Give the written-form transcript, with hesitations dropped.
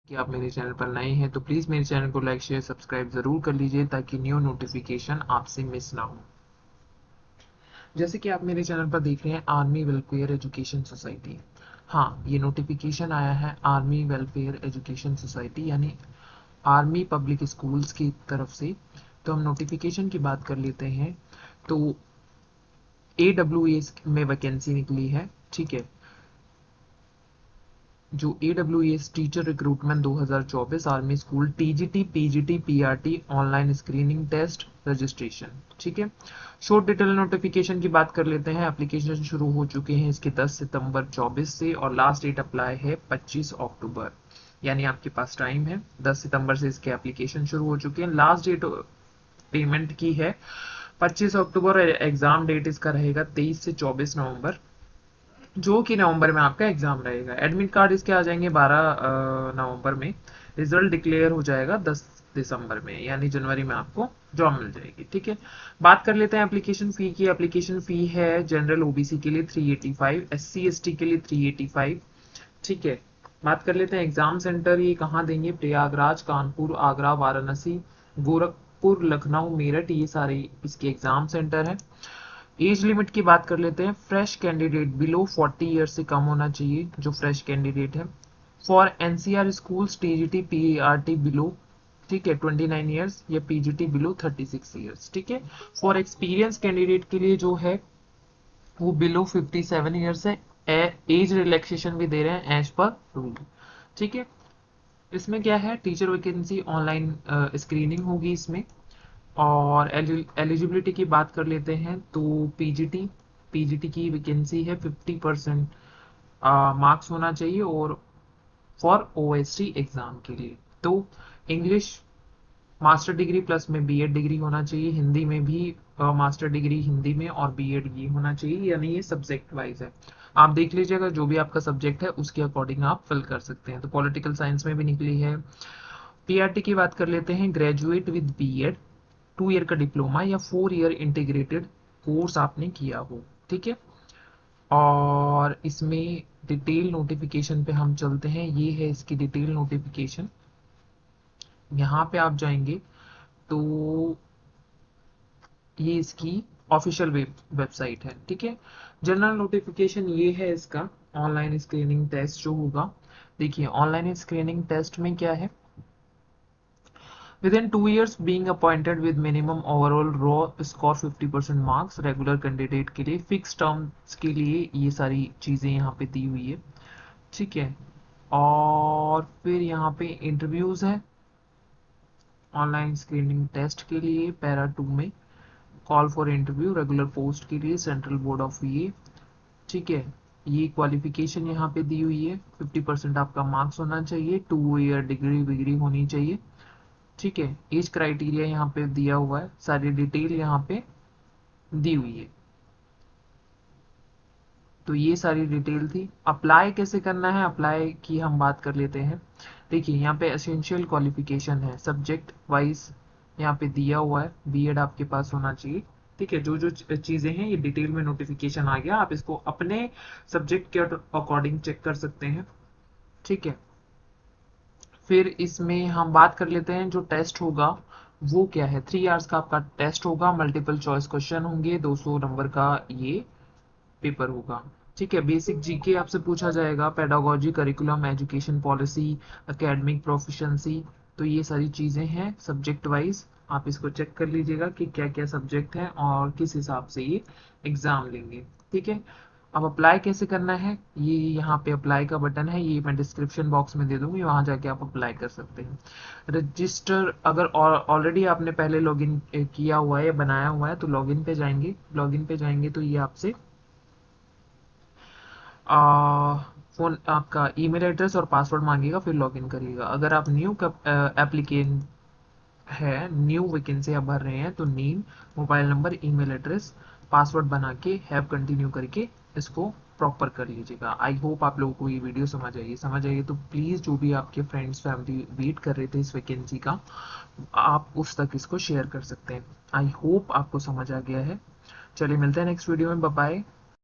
कि आप मेरे चैनल पर नए हैं तो प्लीज़ मेरे चैनल को लाइक शेयर सब्सक्राइब ज़रूर कर लीजिए ताकि न्यू नोटिफिकेशन आपसे मिस ना हो। जैसे कि आप मेरे चैनल पर देख रहे हैं आर्मी वेलफेयर एजुकेशन सोसाइटी। हाँ, ये नोटिफिकेशन आया है आर्मी वेलफेयर एजुकेशन सोसाइटी यानी आर्मी पब्लिक स्कूल्स की तरफ से। तो हम नोटिफिकेशन की बात कर लेते हैं। तो AWS में वैकेंसी निकली है। ठीक है, जो AWS teacher recruitment 2024 army school TGT PGT PRT online screening test registration. ठीक है, शॉर्ट डिटेल नोटिफिकेशन की बात कर लेते हैं। एप्लीकेशन शुरू हो चुके हैं इसके 10 सितंबर 24 से और लास्ट डेट अप्लाई है 25 अक्टूबर। यानी आपके पास टाइम है। 10 सितंबर से इसके एप्लीकेशन शुरू हो चुके हैं। लास्ट डेट पेमेंट की है 25 अक्टूबर। एग्जाम डेट इसका रहेगा 23 से 24 नवंबर, जो कि नवंबर में आपका एग्जाम रहेगा। एडमिट कार्ड इसके आ जाएंगे 12 नवंबर में। रिजल्ट डिक्लेयर हो जाएगा 10 दिसंबर में, यानी जनवरी में आपको जॉब मिल जाएगी। ठीक है, बात कर लेते हैं एप्लीकेशन फ़ी की। एप्लीकेशन फ़ी है जनरल OBC के लिए 385, SC ST के लिए 385। ठीक है, बात कर लेते हैं एग्जाम सेंटर ये कहाँ देंगे। प्रयागराज, कानपुर, आगरा, वाराणसी, गोरखपुर, लखनऊ, मेरठ, ये सारे इसके एग्जाम सेंटर हैं। एज लिमिट की बात कर लेते हैं। फ्रेश कैंडिडेट बिलो 40 ईयर से कम होना चाहिए जो फ्रेश कैंडिडेट है। For NCR schools TGT PRT below, ठीक है, 29 ईयर्स या PGT बिलो 36 ईयर्स। ठीक है, फॉर एक्सपीरियंस कैंडिडेट के लिए जो है वो बिलो 57 ईयर्स है। एज रिलैक्सेशन भी दे रहे हैं एज पर रूल। ठीक है, इसमें क्या है, टीचर वैकेंसी ऑनलाइन स्क्रीनिंग होगी इसमें। और एलिजिबिलिटी की बात कर लेते हैं तो पीजीटी की वैकेंसी है 50% मार्क्स होना चाहिए और फॉर OST एग्जाम के लिए। तो इंग्लिश मास्टर डिग्री प्लस में बीएड डिग्री होना चाहिए। हिंदी में भी मास्टर डिग्री हिंदी में और बीएड ये होना चाहिए, यानी ये सब्जेक्ट वाइज है। आप देख लीजिएगा जो भी आपका सब्जेक्ट है उसके अकॉर्डिंग आप फिल कर सकते हैं। तो पॉलिटिकल साइंस में भी निकली है। पीआरटी की बात कर लेते हैं। ग्रेजुएट विद बीएड, 2 ईयर का डिप्लोमा या 4 ईयर इंटीग्रेटेड कोर्स आपने किया हो। ठीक है, और इसमें डिटेल नोटिफिकेशन पे हम चलते हैं। ये है इसकी डिटेल नोटिफिकेशन। यहाँ पे आप जाएंगे तो ये इसकी ऑफिशियल वेबसाइट है। ठीक है, जनरल नोटिफिकेशन ये है इसका। ऑनलाइन स्क्रीनिंग टेस्ट जो होगा, देखिए ऑनलाइन स्क्रीनिंग टेस्ट में क्या है। Within 2 years being appointed with minimum overall raw score 50% marks, regular candidate के लिए फिक्स टर्म्स के लिए ये सारी चीज़ें यहाँ पे दी हुई है। ठीक है, और फिर यहाँ पे इंटरव्यूज है ऑनलाइन स्क्रीनिंग टेस्ट के लिए पैरा 2 में। Call for interview regular post के लिए सेंट्रल बोर्ड ऑफ ये। ठीक है, ये क्वालिफिकेशन यहाँ पे दी हुई है। 50% आपका मार्क्स होना चाहिए। 2 ईयर डिग्री विग्री होनी चाहिए। ठीक है, एज क्राइटेरिया यहाँ पे दिया हुआ है, सारी डिटेल यहाँ पे दी हुई है। तो ये सारी डिटेल थी। अप्लाई कैसे करना है, अप्लाई की हम बात कर लेते हैं। देखिए यहाँ पे एसेंशियल क्वालिफिकेशन है सब्जेक्ट वाइज, यहाँ पे दिया हुआ है बीएड आपके पास होना चाहिए। ठीक है, जो जो चीज़ें हैं ये डिटेल में नोटिफिकेशन आ गया, आप इसको अपने सब्जेक्ट के अकॉर्डिंग चेक कर सकते हैं। ठीक है, फिर इसमें हम बात कर लेते हैं जो टेस्ट होगा वो क्या है। 3 आवर्स का आपका टेस्ट होगा। मल्टीपल चॉइस क्वेश्चन होंगे। 200 नंबर का ये पेपर होगा। ठीक है, बेसिक जीके आपसे पूछा जाएगा। Pedagogy, curriculum, education policy, academic proficiency, तो ये सारी चीज़ें हैं सब्जेक्ट वाइज। आप इसको चेक कर लीजिएगा कि क्या क्या सब्जेक्ट हैं और किस हिसाब से ये एग्ज़ाम लेंगे। ठीक है, अब अप्लाई कैसे करना है, ये यहाँ पे अप्लाई का बटन है, ये मैं डिस्क्रिप्शन बॉक्स में दे दूंगी, वहाँ जाके आप अप्लाई कर सकते हैं। रजिस्टर अगर ऑलरेडी आपने पहले लॉगिन किया हुआ है या बनाया हुआ है तो लॉगिन पे जाएंगे। लॉगिन पे जाएंगे तो ये आपसे फोन आपका ईमेल एड्रेस और पासवर्ड मांगेगा, फिर लॉगिन करिएगा। अगर आप न्यू एप्लीकेंट है, न्यू वैकेंसी आप भर रहे हैं तो name, mobile number, email address, password बना के हैव कंटिन्यू करके इसको प्रॉपर कर लीजिएगा। आई होप आप लोगों को ये वीडियो समझ आइए तो प्लीज़ जो भी आपके फ्रेंड्स फैमिली वेट कर रहे थे इस वैकेंसी का, आप उस तक इसको शेयर कर सकते हैं। आई होप आपको समझ आ गया है। चलिए मिलते हैं नेक्स्ट वीडियो में, बाय बाय।